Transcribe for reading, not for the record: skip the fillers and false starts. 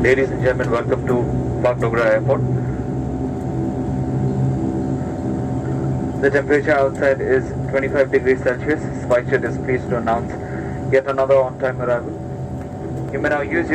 Ladies and gentlemen, welcome to Bagdogra Airport. The temperature outside is 25 degrees Celsius. SpiceJet is pleased to announce yet another on-time arrival. You may now use your